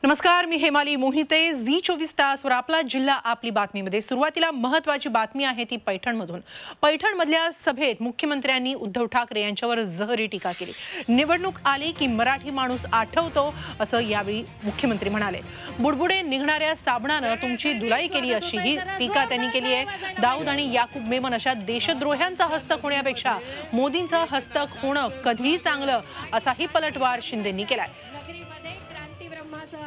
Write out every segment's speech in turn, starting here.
नमस्कार, मी हेमाली मोहिते. झी24 तासवर आपला जिल्हा आपली बातमीमध्ये सुरुवातीला महत्त्वाची बातमी आहे ती पैठणमधून. पैठणमधल्या सभेत मुख्यमंत्र्यांनी उद्धव ठाकरे यांच्यावर जहरी टीका केली. निवडणूक आली की मराठी माणूस आठवतो असं यावेळी मुख्यमंत्री म्हणाले. बुडबुडे निघणाऱ्या साबणानं तुमची धुलाई केली अशी ही टीका त्यांनी केली आहे. दाऊद आणि याकूब मेमन अशा देशद्रोह्यांचा हस्तक होण्यापेक्षा मोदींचं हस्तक होणं कधीही चांगलं असाही पलटवार शिंदेंनी केलाय.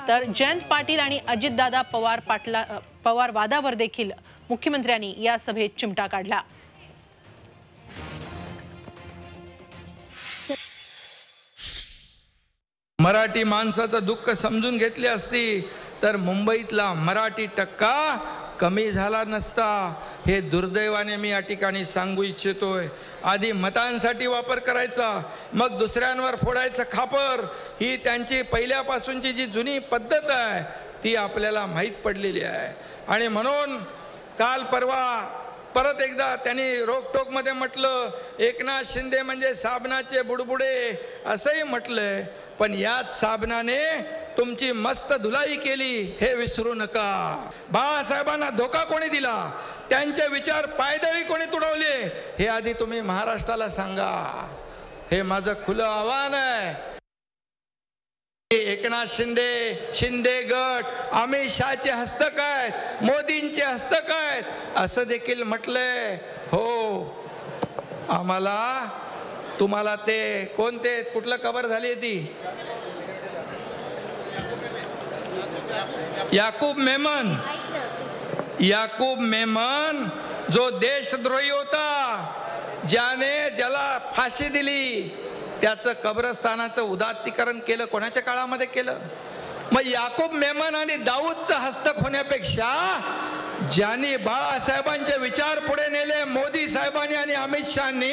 तर जयंत पाटील आणि अजितदादा पवार वादावर देखील मुख्यमंत्र्यांनी या सभेत चिमटा काढला. मराठी माणसाचं दुःख समजून घेतले असती तर मुंबईतला मराठी टक्का कमी झाला नसता. हे दुर्दैवाने मी या ठिकाणी सांगू इच्छितोय. आधी मतांसाठी वापर करायचा, मग दुसऱ्यांवर फोडायचं खापर, ही त्यांची पहिल्यापासूनची जी जुनी पद्धत आहे ती आपल्याला माहीत पडलेली आहे. आणि म्हणून काल परवा परत एकदा त्यांनी रोकटोकमध्ये म्हटलं एकनाथ शिंदे म्हणजे साबणाचे बुडबुडे असंही म्हटलंय. पण याच साबणाने तुमची मस्त धुलाई केली हे विसरू नका. बाळासाहेबांना धोका कोणी दिला, त्यांचे विचार पायदळी कोणी तुडवले हे आधी तुम्ही महाराष्ट्राला सांगा. हे माझं खुलं आव्हान आहे. एकनाथ शिंदे गट अमित शहाचे हस्तक आहेत, मोदींचे हस्तक आहेत असं देखील म्हटलंय. हो, आम्हाला तुम्हाला ते कोणते कुठलं कबर झाली ती याकूब मेमन जो देशद्रोही होता, ज्याला फाशी दिली, त्याचं कब्रस्थानाचं उदात्तीकरण केलं. कोणाच्या काळामध्ये केलं? मग याकूब मेमन आणि दाऊदचं हस्तक होण्यापेक्षा ज्यांनी बाळासाहेबांचे विचार पुढे नेले, मोदी साहेबांनी आणि अमित शहानी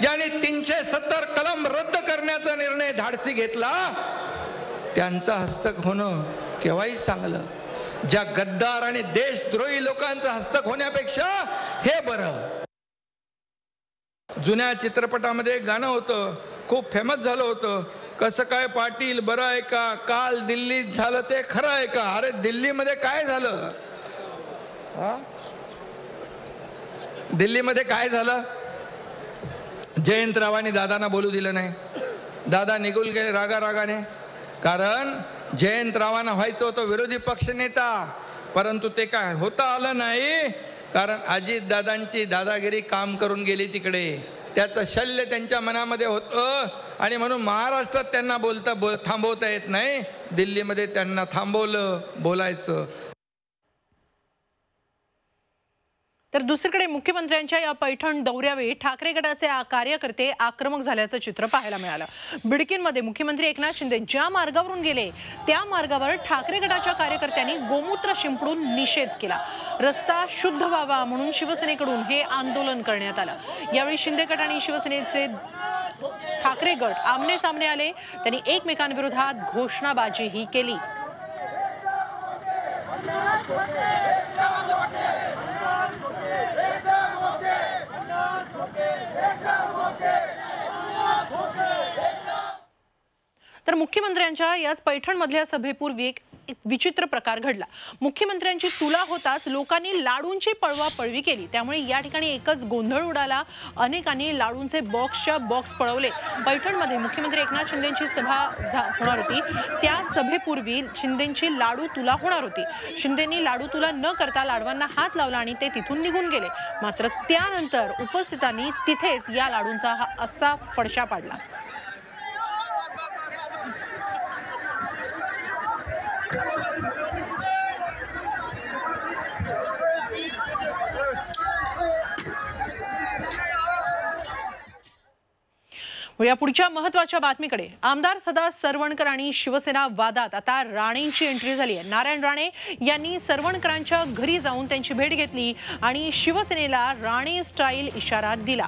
ज्यांनी 370 कलम रद्द करण्याचा निर्णय धाडसी घेतला, त्यांचा हस्तक होणं केव्हाही चांगलं. ज्या गद्दार आणि देशद्रोही लोकांचं हस्तक होण्यापेक्षा हे बरं. जुन्या चित्रपटामध्ये गाणं होतं, खूप फेमस झालं होतं, कसं काय पाटील बरं आहे का, काल दिल्लीत झालं ते खरं आहे का. अरे दिल्लीमध्ये काय झालं? दिल्लीमध्ये काय झालं? जयंतरावांनी दादांना बोलू दिलं नाही. दादा निघून गेले रागाने. कारण जयंतरावांना व्हायचं होतं विरोधी पक्ष नेता, परंतु ते काय होता आलं नाही. कारण अजितदादांची दादागिरी काम करून गेली तिकडे. त्याचं शल्य त्यांच्या मनामध्ये होतं आणि म्हणून महाराष्ट्रात त्यांना थांबवता येत नाही. दिल्लीमध्ये त्यांना थांबवलं बोलायचं. तर दुसरीकडे मुख्यमंत्र्यांच्या या पैठण दौऱ्यावेळी ठाकरे गटाचे कार्यकर्ते आक्रमक झाल्याचं चित्र पाहायला मिळालं. बिडकीनमध्ये मुख्यमंत्री एकनाथ शिंदे ज्या मार्गावरून गेले त्या मार्गावर ठाकरे गटाच्या कार्यकर्त्यांनी गोमूत्र शिंपडून निषेध केला. रस्ता शुद्ध व्हावा म्हणून शिवसेनेकडून हे आंदोलन करण्यात आलं. यावेळी शिंदे गट आणि शिवसेनेचे ठाकरे गट आमने सामने आले. त्यांनी एकमेकांविरोधात घोषणाबाजीही केली. तर मुख्यमंत्र्यांच्या याच पैठणमधल्या सभेपूर्वी एक विचित्र प्रकार घडला. मुख्यमंत्र्यांची तुला होताच लोकांनी लाडूंची पळवापळवी केली. त्यामुळे या ठिकाणी एकच गोंधळ उडाला. अनेकांनी लाडूंचे बॉक्सच्या बॉक्स पळवले. पैठणमध्ये मुख्यमंत्री एकनाथ शिंदेंची सभा होणार होती. त्या सभेपूर्वी शिंदेंची लाडू तुला होणार होती. शिंदेंनी लाडू तुला न करता लाडवांना हात लावला आणि ते तिथून निघून गेले. मात्र त्यानंतर उपस्थितांनी तिथेच या लाडूंचा हा असा फडशा पाडला. या पुढच्या महत्त्वाच्या बातमीकडे. आमदार सदा सरवणकर आणि शिवसेना वादात आता राणेंची एंट्री झाली आहे. नारायण राणे यांनी सरवणकरांच्या घरी जाऊन त्यांची भेट घेतली आणि शिवसेनेला राणे स्टाईल इशारा दिला.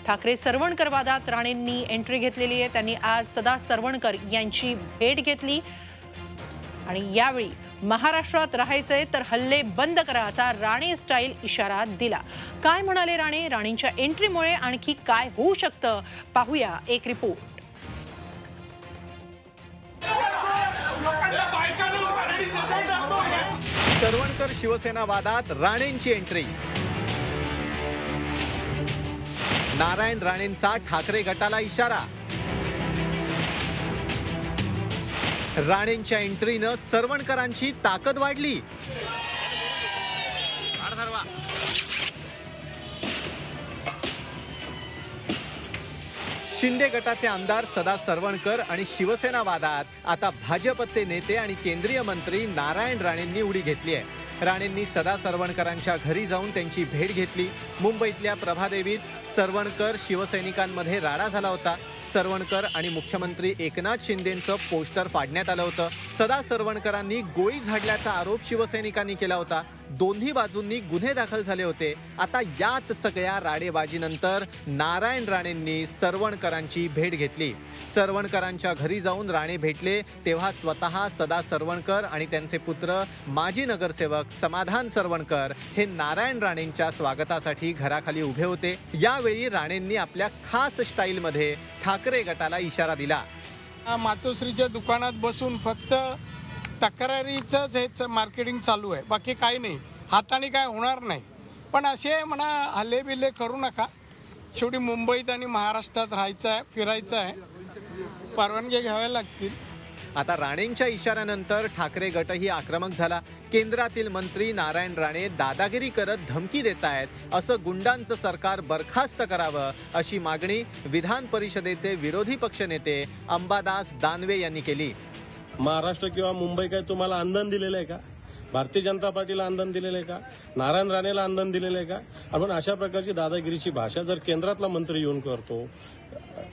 ठाकरे सरवणकर वादात राणेंनी एंट्री घेतलेली आहे. त्यांनी आज सदा सरवणकर यांची भेट घेतली आणि यावेळी महाराष्ट्रात राहायचंय तर हल्ले बंद करा असा राणे स्टाईल इशारा दिला. काय म्हणाले राणे? राणेंच्या एंट्रीमुळे आणखी काय होऊ शकतं पाहूया एक रिपोर्ट. सरवणकर शिवसेना वादात राणेंची एंट्री. नारायण राणेंचा ठाकरे गटाला इशारा. राणेंच्या एंट्रीनं सरवणकरांची ताकद वाढली. शिंदे गटाचे आमदार सदा सरवणकर आणि शिवसेना वादात आता भाजपचे नेते आणि केंद्रीय मंत्री नारायण राणेंनी उडी घेतली आहे. राणेंनी सदा सरवणकरांच्या घरी जाऊन त्यांची भेट घेतली. मुंबईतल्या प्रभादेवीत सरवणकर शिवसैनिकांमध्ये राडा झाला होता. सरवणकर आणि मुख्यमंत्री एकनाथ शिंदेंचं पोस्टर फाडण्यात आलं होतं. सदा सरवणकरांनी गोळी झाडल्याचा आरोप शिवसैनिकांनी केला होता. दोन्ही बाजूंनी गुन्हे दाखल झाले होते. आता याच सगळ्या राडेबाजीनंतर नारायण राणेंनी सरवणकरांची भेट घेतली. सरवणकरांच्या घरी जाऊन राणे भेटले तेव्हा स्वतः सदा सरवणकर आणि त्यांचे पुत्र माजी नगरसेवक समाधान सरवणकर हे नारायण राणेंच्या स्वागतासाठी घराखाली उभे होते. यावेळी राणेंनी आपल्या खास स्टाईलमध्ये ठाकरे गटाला इशारा दिला. मातोश्रीच्या दुकानात बसून फक्त तक्रारीचंच हेच मार्केटिंग चालू आहे, बाकी काही नाही. हाताने काय होणार नाही. पण असे म्हणा हल्ले बिल्ले करू नका. शेवटी मुंबईत आणि महाराष्ट्रात राहायचं आहे, फिरायचं आहे, परवानगी घ्याव्या लागतील. आता राणेंच्या इशाऱ्यानंतर ठाकरे गटही आक्रमक झाला. केंद्रातील मंत्री नारायण राणे दादागिरी करत धमकी देत आहेत. असं गुंडांचं सरकार बरखास्त करावं अशी मागणी विधान परिषदेचे विरोधी पक्षनेते अंबादास दानवे यांनी केली. महाराष्ट्र किंवा मुंबई काय तुम्हाला आंदोलन दिलेलं आहे का? भारतीय जनता पार्टीला आंदोलन दिलेलं आहे का? नारायण राणेला आंदोलन दिलेलं आहे का? आपण अशा प्रकारची दादागिरीची भाषा जर केंद्रातला मंत्री येऊन करतो,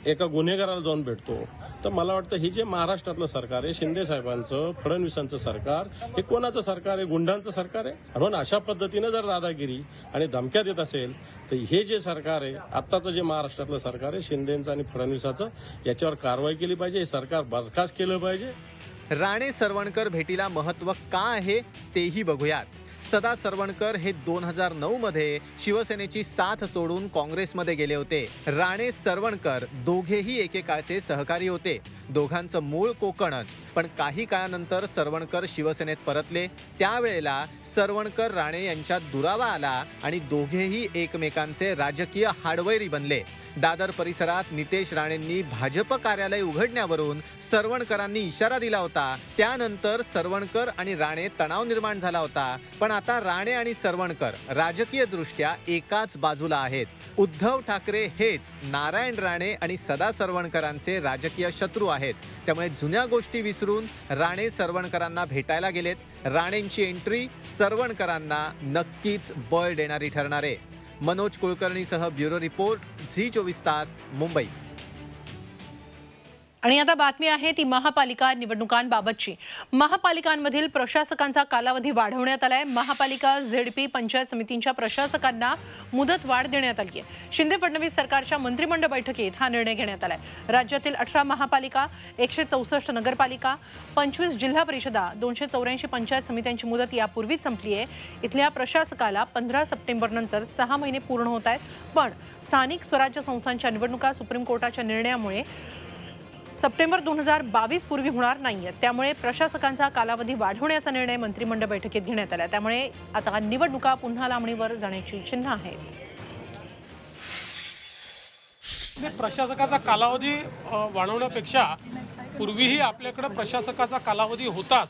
एका गुन्हेगाराला जाऊन भेटतो, तर मला वाटतं हे जे महाराष्ट्रातलं सरकार आहे, शिंदे साहेबांचं, फडणवीसांचं सरकार, हे कोणाचं सरकार आहे? गुंडांचं सरकार आहे. म्हणून अशा पद्धतीनं जर दादागिरी आणि धमक्या देत असेल तर हे जे सरकार आहे, आत्ताचं जे महाराष्ट्रातलं सरकार आहे, शिंदेचं आणि फडणवीसाचं, याच्यावर कारवाई केली पाहिजे. हे सरकार बरखास्त केलं पाहिजे. राणे सरवणकर भेटीला महत्त्व का आहे तेही बघूयात. सदा सरवणकर हे 2009 मध्ये शिवसेनेची साथ सोडून काँग्रेसमध्ये गेले होते. राणे सरवणकर दोघेही एकेकाळचे सहकारी होते. दोघांचं मूळ कोकणच. पण काही काळानंतर सरवणकर शिवसेनेत परतले. त्यावेळेला सरवणकर राणे यांच्यात दुरावा आला आणि दोघेही एकमेकांचे राजकीय हाडवैरी बनले. दादर परिसरात नितेश राणेंनी भाजप कार्यालय उघडण्यावरून सरवणकरांनी इशारा दिला होता. त्यानंतर सरवणकर आणि राणे तणाव निर्माण झाला होता. पण आता राणे आणि सरवणकर राजकीय दृष्ट्या एकाच बाजूला आहेत. उद्धव ठाकरे हेच नारायण राणे आणि सदा सरवणकरांचे राजकीय शत्रू आहेत. त्यामुळे जुन्या गोष्टी विसरून राणे सरवणकरांना भेटायला गेलेत. राणेंची एंट्री सरवणकरांना नक्कीच बळ देणारी ठरणार आहे. मनोज कुलकर्णीसह ब्युरो रिपोर्ट, झी24 तास, मुंबई. आणि आता बातमी आहे ती महापालिका निवडणुकांबाबतची. महापालिकांमधील प्रशासकांचा कालावधी वाढवण्यात आलाय. महापालिका, झेडपी, पंचायत समितींच्या प्रशासकांना मुदत वाढ देण्यात आली आहे. शिंदे फडणवीस सरकारच्या मंत्रिमंडळ बैठकीत हा निर्णय घेण्यात आलाय. राज्यातील 18 महापालिका, 164 नगरपालिका, 25 जिल्हा परिषदा, 284 पंचायत समित्यांची मुदत यापूर्वीच संपली आहे. इथल्या प्रशासकाला 15 सप्टेंबर नंतर 6 महिने पूर्ण होत आहेत. पण स्थानिक स्वराज्य संस्थांच्या निवडणुका सुप्रीम कोर्टाच्या निर्णयामुळे सप्टेंबर 2022 पूर्वी होणार नाहीये. त्यामुळे प्रशासकांचा कालावधी वाढवण्याचा निर्णय मंत्रिमंडळ बैठकीत घेण्यात आला. त्यामुळे आता निवडणुका पुन्हा लांबणीवर जाण्याची चिन्ह आहेत. प्रशासकाचा कालावधी वाढवण्यापेक्षा पूर्वीही आपल्याकडे प्रशासकाचा कालावधी होताच,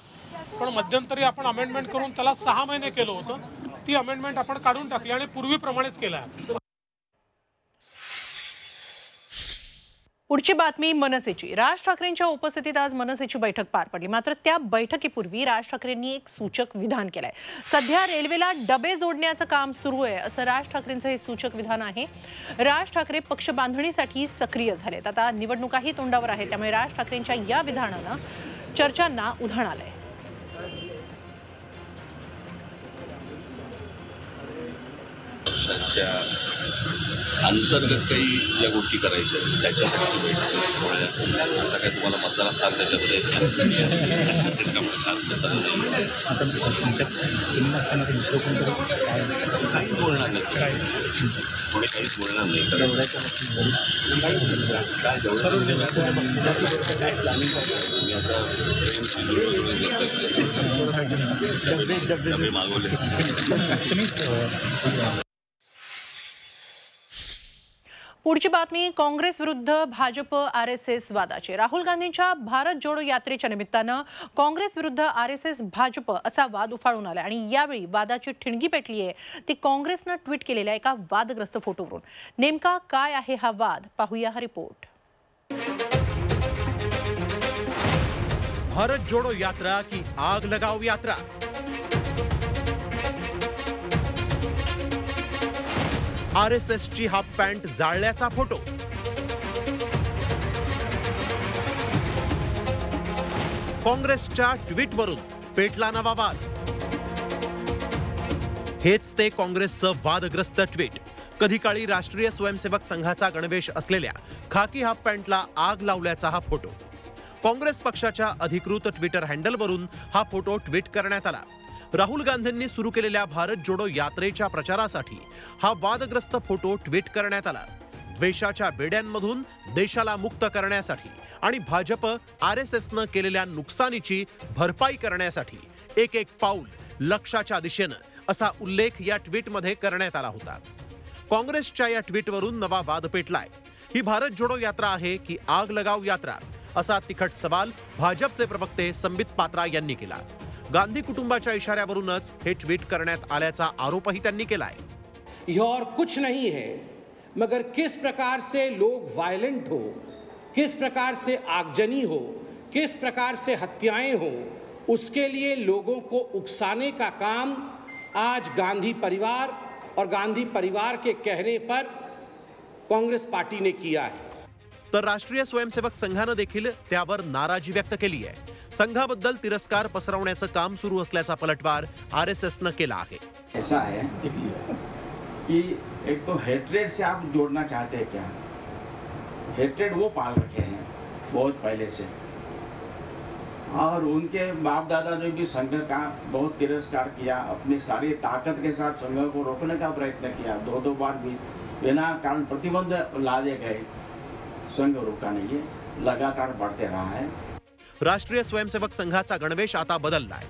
पण मध्यंतरी आपण अमेंडमेंट करून त्याला 6 महिने केलं होतं. ती अमेंडमेंट आपण काढून टाकली आणि पूर्वीप्रमाणेच केलं आहे. पुढची बातमी मनसेची. राज ठाकरेंच्या उपस्थितीत आज मनसेची बैठक पार पडली. मात्र त्या बैठकीपूर्वी राज ठाकरेंनी एक सूचक विधान केलंय. सध्या रेल्वेला डबे जोडण्याचं काम सुरू आहे असं राज ठाकरेंचं हे सूचक विधान आहे. राज ठाकरे पक्ष बांधणीसाठी सक्रिय झालेत. आता निवडणुकाही तोंडावर आहेत. त्यामुळे राज ठाकरेंच्या या विधानानं चर्चांना उधाण आलंय. अंतर्गत काही ज्या गोष्टी करायच्या आहेत त्याच्यासाठी भेट त्यामुळे असा काही तुम्हाला मसाला फार त्याच्यामध्ये मसाला नाही काहीच बोलणार नाही कोणी काहीच बोलणार नाही मी आता डबे मागवले. पुढची बातमी काँग्रेस विरुद्ध भाजप RSS वादाची. राहुल गांधींच्या भारत जोडो यात्रेच्या निमित्तानं काँग्रेस विरुद्ध RSS भाजप असा वाद उफाळून आला आणि यावेळी वादाची ठिणगी पेटली आहे ती काँग्रेसनं ट्विट केलेल्या एका वादग्रस्त फोटोवरून. नेमका काय आहे हा वाद, पाहूया हा रिपोर्ट. भारत जोडो यात्रा की आग लगाओ यात्रा. RSS ची हाफ पॅन्ट जाळल्याचा फोटो. काँग्रेसच्या ट्विटवरून पेटला नवा वाद. हेच ते काँग्रेसचं वादग्रस्त ट्विट. कधी काळी राष्ट्रीय स्वयंसेवक संघाचा गणवेश असलेल्या खाकी हाफ पॅन्टला आग लावल्याचा हा फोटो. काँग्रेस पक्षाच्या अधिकृत ट्विटर हँडलवरून हा फोटो ट्विट करण्यात आला. राहुल गांधींनी सुरू केलेल्या भारत जोडो यात्रेच्या प्रचारासाठी हा वादग्रस्त फोटो ट्विट करण्यात आला. द्वेषाच्या बेड्यांमधून देशाला मुक्त करण्यासाठी आणि भाजप RSSनं केलेल्या नुकसानीची भरपाई करण्यासाठी एक एक पाऊल लक्ष्याच्या दिशेनं असा उल्लेख या ट्विटमध्ये करण्यात आला होता. काँग्रेसच्या या ट्विटवरून नवा वाद पेटलाय. ही भारत जोडो यात्रा आहे की आग लगाव यात्रा, असा तिखट सवाल भाजपचे प्रवक्ते संबित पात्रा यांनी केला. गांधी कुटुंबाच्या इशाऱ्यावरूनच हे ट्वीट करण्यात आल्याचा आरोपही त्यांनी केलाय. यह और कुछ नहीं है मगर किस प्रकार से लोग वायलेंट हो, किस प्रकार से आगजनी हो, किस प्रकार से हत्याएं हो, उसके लिए लोगों को उकसाने का काम आज गांधी परिवार और गांधी परिवार के कहने पर कांग्रेस पार्टी ने किया है. तर राष्ट्रीय स्वयंसेवक संघानं देखील त्यावर नाराजी व्यक्त केली आहे. संघाबद्दल तिरस्कार पसरवण्याचं काम सुरू असल्याचा पलटवार RSSनं केला आहे. ऐसा है कि एक तो हेट्रेड से आप जोड़ना चाहते हैं क्या? हेट्रेड वो पाल रखे हैं बहुत पहले से और उनके बाप दादा ने भी संघ का बहुत तिरस्कार किया. अपनी सारी ताकत के साथ संघ को रोकने का प्रयत्न किया. दो बार भी बिना कारण प्रतिबंध लादे गए. संघ रुका नहीं है, लगातार बढ़ते रहा है. राष्ट्रीय स्वयंसेवक संघाचा गणवेश आता बदललाय.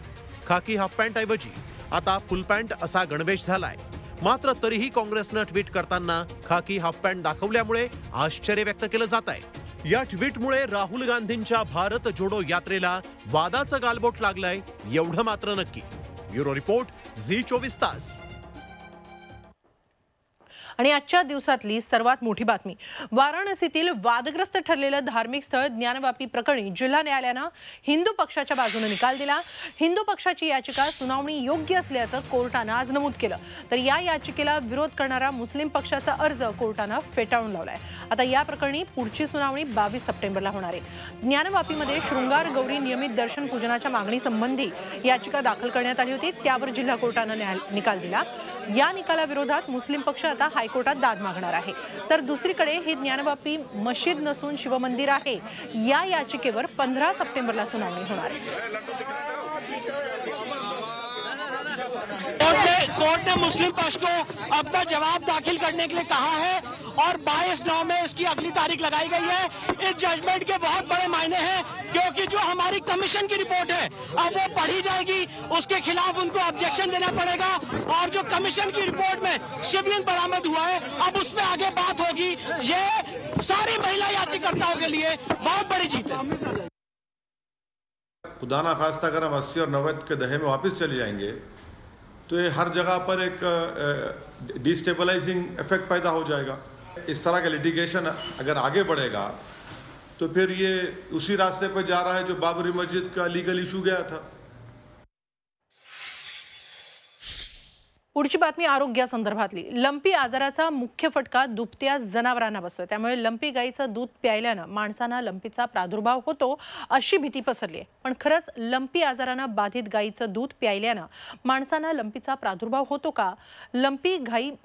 खाकी हाफ पॅन्ट ऐवजी आता फुल पॅन्ट असा गणवेश झालाय. मात्र तरीही काँग्रेसनं ट्विट करताना खाकी हाफ पॅन्ट दाखवल्यामुळे आश्चर्य व्यक्त केलं जात आहे. या ट्विटमुळे राहुल गांधींच्या भारत जोडो यात्रेला वादाचं गालबोट लागलंय एवढं मात्र नक्की. ब्युरो रिपोर्ट, झी24 तास. आणि आजच्या दिवसातली सर्वात मोठी बातमी. वाराणसीतील वादग्रस्त ठरलेलं धार्मिक स्थळ ज्ञानवापी प्रकरणी जिल्हा न्यायालयानं हिंदू पक्षाच्या बाजूने निकाल दिला. हिंदू पक्षाची याचिका सुनावणी योग्य असल्याचं कोर्टानं आज नमूद केलं. तर या याचिकेला विरोध करणारा मुस्लिम पक्षाचा अर्ज कोर्टानं फेटाळून लावलाय. आता या प्रकरणी पुढची सुनावणी 22 सप्टेंबरला होणार आहे. ज्ञानवापीमध्ये शृंगार गौरी नियमित दर्शन पूजनाच्या मागणीसंबंधी याचिका दाखल करण्यात आली होती. त्यावर जिल्हा कोर्टानं निकाल दिला. या निकालाविरोधात मुस्लिम पक्ष आता हायकोर्टात दाद मागणार आहे. तर दुसरीकडे ही ज्ञानवापी मशीद नसून शिवमंदिर आहे. या याचिकेवर 15 सप्टेंबरला सुनावणी होणार आहे. कोर्ट ने मुस्लिम पक्ष को अपना जवाब दाखिल करने के लिए कहा है और 22/9 में इसकी अगली तारीख लगाई गई है. इस जजमेंट के बहुत बड़े मायने हैं क्योंकि जो हमारी कमीशन की रिपोर्ट है अब वो पढ़ी जाएगी. उसके खिलाफ उनको ऑब्जेक्शन देना पड़ेगा और जो कमीशन की रिपोर्ट में शिवलिंग बरामद हुआ है अब उसमें आगे बात होगी. ये सारी महिला याचिकाकर्ताओं के लिए बहुत बड़ी जीत है. खुदा ना खास्ता अगर हम 80 और 90 के दहे में वापस चले जाएंगे तो ये हर जगह पर एक डिस्टेबलाइजिंग इफेक्ट पैदा हो जाएगा. इस तरह का लिटिगेशन अगर आगे बढ़ेगा तो फिर ये उसी रास्ते पर जा रहा है जो बाबरी मस्जिद का लीगल इशू गया था. पुढची बातमी आरोग्यासंदर्भातली. लंपी आजाराचा मुख्य फटका दुभत्या जनावरांना बसतोय. त्यामुळे लंपी गाईचं दूध प्यायल्यानं माणसांना लंपीचा प्रादुर्भाव होतो अशी भीती पसरली आहे. पण खरंच लंपी आजारानं बाधित गाईचं दूध प्यायल्यानं माणसांना लंपीचा प्रादुर्भाव होतो का? लंपी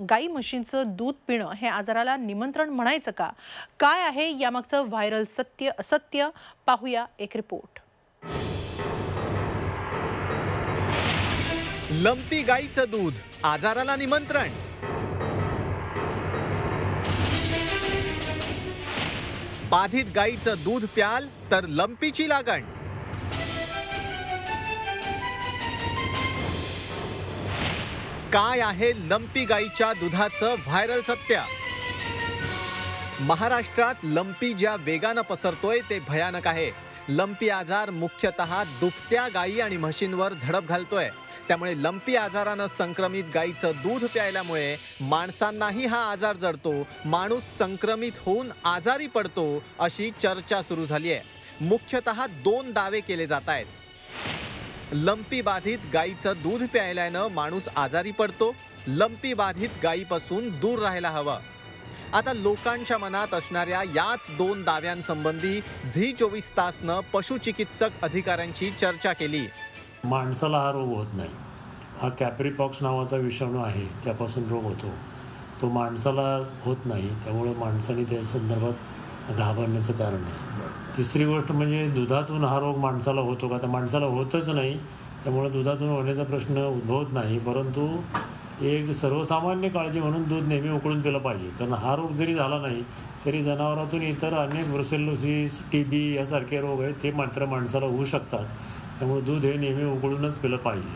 गाई म्हशींचं दूध पिणं हे आजाराला निमंत्रण म्हणायचं का? काय आहे यामागचं व्हायरल सत्य असत्य? पाहूया एक रिपोर्ट. लंपी गाईचं दूध आजाराला निमंत्रण. बाधित गाईचं दूध प्याल तर लंपीची लागण. काय आहे लंपी गाईच्या दुधाचं व्हायरल सत्य? महाराष्ट्रात लंपी ज्या वेगानं पसरतोय ते भयानक आहे. लंपी आजार मुख्यतः दुभत्या गायी आणि म्हशींवर झडप घालतोय. त्यामुळे लंपी आजारानं संक्रमित गाईचं दूध प्यायल्यामुळे माणसांनाही हा आजार जडतो. माणूस संक्रमित होऊन आजारी पडतो अशी चर्चा सुरू झाली आहे. मुख्यतः 2 दावे केले जात आहेत. लंपी बाधित गाईचं दूध प्यायल्यानं माणूस आजारी पडतो. लंपी बाधित गायीपासून दूर राहायला हवं. आता लोकांच्या मनात असणाऱ्या याच 2 दाव्यांसंबंधी झी24 तासनं पशुचिकित्सक अधिकाऱ्यांची चर्चा केली. माणसाला हा रोग होत नाही. हा कॅप्रीपॉक्स नावाचा विषाणू आहे, त्यापासून रोग होतो. तो माणसाला होत नाही, त्यामुळे माणसाने त्या संदर्भात घाबरण्याचं कारण नाही. तिसरी गोष्ट म्हणजे दुधातून हा रोग माणसाला होतो का? तर माणसाला होतच नाही, त्यामुळे दुधातून होण्याचा प्रश्न उद्भवत नाही. परंतु एक सर्वसामान्य काळजी म्हणून दूध नेहमी उकळून पिलं पाहिजे. कारण हा रोग जरी झाला नाही तरी जनावरातून इतर अनेक ब्रुसेलोसिस, TB यासारखे रोग आहेत ते मात्र माणसाला होऊ शकतात. त्यामुळे दूध हे नेहमी उकळूनच पिलं पाहिजे.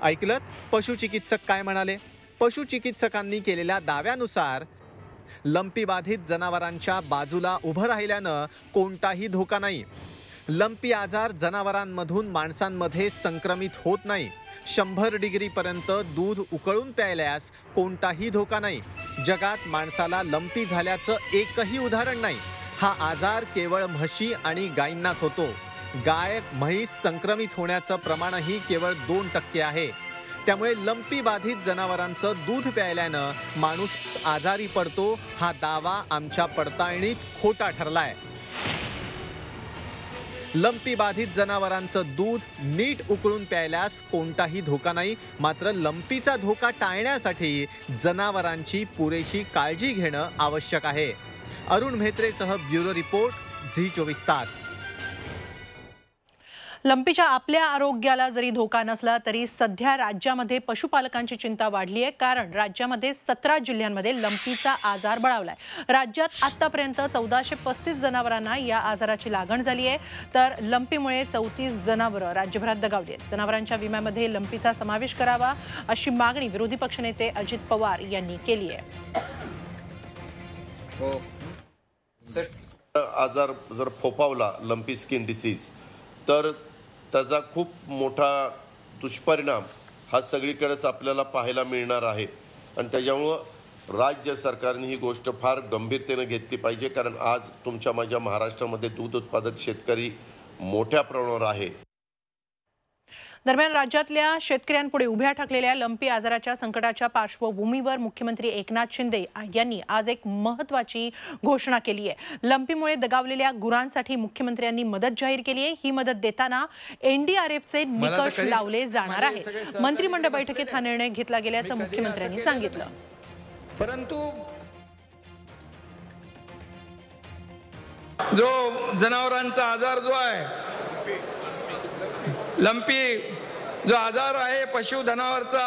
ऐकलं पशुचिकित्सक काय म्हणाले? पशुचिकित्सकांनी केलेल्या दाव्यानुसार लंपी बाधित जनावरांच्या बाजूला उभं राहिल्यानं कोणताही धोका नाही. लंपी आजार जनावरांमधून माणसांमध्ये संक्रमित होत नाही. 100 डिग्रीपर्यंत दूध उकळून प्यायल्यास कोणताही धोका नाही. जगात माणसाला लंपी झाल्याचं एकही उदाहरण नाही. हा आजार केवळ म्हशी आणि गायींनाच होतो. गाय म्हैस संक्रमित होण्याचं प्रमाणही केवळ 2% आहे. त्यामुळे लंपी बाधित जनावरांचं दूध प्यायल्यानं माणूस आजारी पडतो हा दावा आमच्या पडताळणीत खोटा ठरलाय. लंपी बाधित जनावरांचं दूध नीट उकळून प्यायल्यास कोणताही धोका नाही. मात्र लंपीचा धोका टाळण्यासाठी जनावरांची पुरेशी काळजी घेणं आवश्यक आहे. अरुण म्हेत्रेसह ब्युरो रिपोर्ट, झी24 तास. लंपीच्या आपल्या आरोग्याला जरी धोका नसला तरी सध्या राज्यामध्ये पशुपालकांची चिंता वाढली आहे. कारण राज्यामध्ये 17 जिल्ह्यांमध्ये लंपीचा आजार बळावलाय. राज्यात आतापर्यंत 1435 जनावरांना या आजाराची लागण झाली आहे. तर लंपीमुळे 34 जनावरं राज्यभरात दगावली आहेत. जनावरांच्या विम्यामध्ये लंपीचा समावेश करावा अशी मागणी विरोधी पक्षनेते अजित पवार यांनी केली आहे. आजार जर फोफावला, लंपी स्किन डिसीज, तर त्याचा खूप मोठा दुष्परिणाम हा सगळीकडेच आपल्याला पाहायला मिळणार आहे. आणि त्याच्यामुळं राज्य सरकारने ही गोष्ट फार गंभीरतेने घेतली पाहिजे. कारण आज तुमच्या माझ्या महाराष्ट्रामध्ये दूध उत्पादक शेतकरी मोठ्या प्रमाणावर आहे. दरम्यान राज्यातल्या शेतकऱ्यांपुढे उभ्या ठाकलेल्या लंपी आजाराच्या संकटाच्या पार्श्वभूमीवर मुख्यमंत्री एकनाथ शिंदे यांनी आज एक महत्त्वाची घोषणा केली आहे. लंपीमुळे दगावलेल्या गुरांसाठी मुख्यमंत्र्यांनी मदत जाहीर केली आहे. ही मदत देताना NDRFचे निकष लावले जाणार आहेत. मंत्रिमंडळ बैठकीत हा निर्णय घेतला गेल्याचं मुख्यमंत्र्यांनी सांगितलं. परंतु जो जनावरांचा आजार जो आहे, लंपी जो आजार आहे पशुधनावरचा,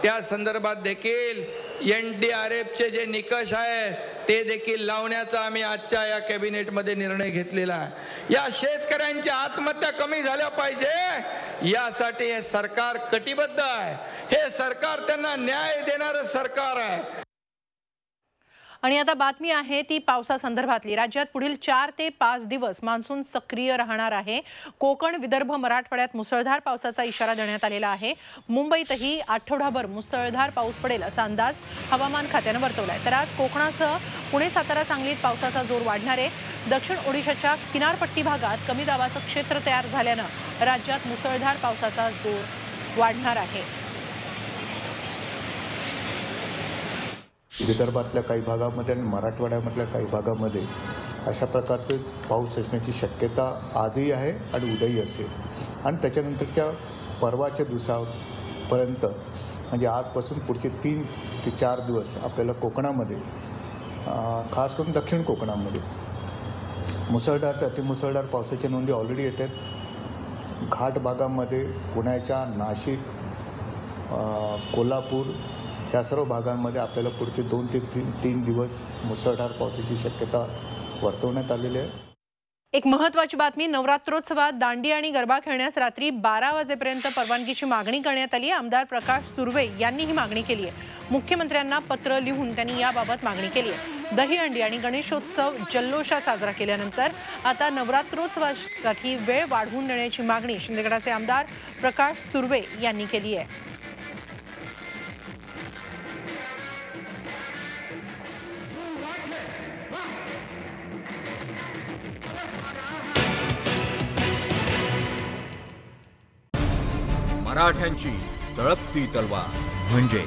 त्या संदर्भात देखील NDRFचे जे निकष आहेत ते देखील लावण्याचा आम्ही आजच्या या कॅबिनेटमध्ये निर्णय घेतलेला आहे. या शेतकऱ्यांच्या आत्महत्या कमी झाल्या पाहिजे यासाठी हे सरकार कटिबद्ध आहे. हे सरकार त्यांना न्याय देणारं सरकार आहे. आणि आता बातमी आहे ती पावसासंदर्भातली. राज्यात पुढील 4 ते 5 दिवस मान्सून सक्रिय राहणार आहे. कोकण, विदर्भ, मराठवाड्यात मुसळधार पावसाचा इशारा देण्यात आलेला आहे. मुंबईतही आठवडाभर मुसळधार पाऊस पडेल असा अंदाज हवामान खात्यानं वर्तवलाय. तर आज कोकणासह पुणे, सातारा, सांगलीत पावसाचा जोर वाढणार आहे. दक्षिण ओडिशाच्या किनारपट्टी भागात कमी दाबाचं क्षेत्र तयार झाल्यानं राज्यात मुसळधार पावसाचा जोर वाढणार आहे. विदर्भातल्या काही भागामध्ये आणि मराठवाड्यामधल्या काही भागामध्ये अशा प्रकारचे पाऊस असण्याची शक्यता आजही आहे आणि उद्याही असेल. आणि त्याच्यानंतरच्या परवाच्या दिवसापर्यंत म्हणजे आजपासून पुढचे 3 ते 4 दिवस आपल्याला कोकणामध्ये खास करून दक्षिण कोकणामध्ये मुसळधार ते अतिमुसळधार पावसाच्या नोंदी ऑलरेडी येत आहेत. घाट भागामध्ये पुण्याच्या नाशिक, कोल्हापूर या सर्व भागांमध्ये आपल्याला पुढचे 2 ते 3 दिवस मुसळधार पावसाची शक्यता वर्तवण्यात आलेली आहे. एक महत्त्वाची बातमी, नवरात्रोत्सवात दांडी आणि गरबा खेळण्यास रात्री 12 वाजेपर्यंत परवानगीची मागणी करण्यात आली आहे. आमदार प्रकाश सुर्वे यांनी ही मागणी केली आहे. मुख्यमंत्र्यांना पत्र लिहून त्यांनी याबाबत मागणी केली आहे. दहीहंडी आणि गणेशोत्सव जल्लोषात साजरा केल्यानंतर आता नवरात्रोत्सवासाठी वेळ वाढवून देण्याची मागणी शिंदेगडाचे आमदार प्रकाश सुर्वे यांनी केली आहे. मराठ्यांची तळपती तलवार म्हणजे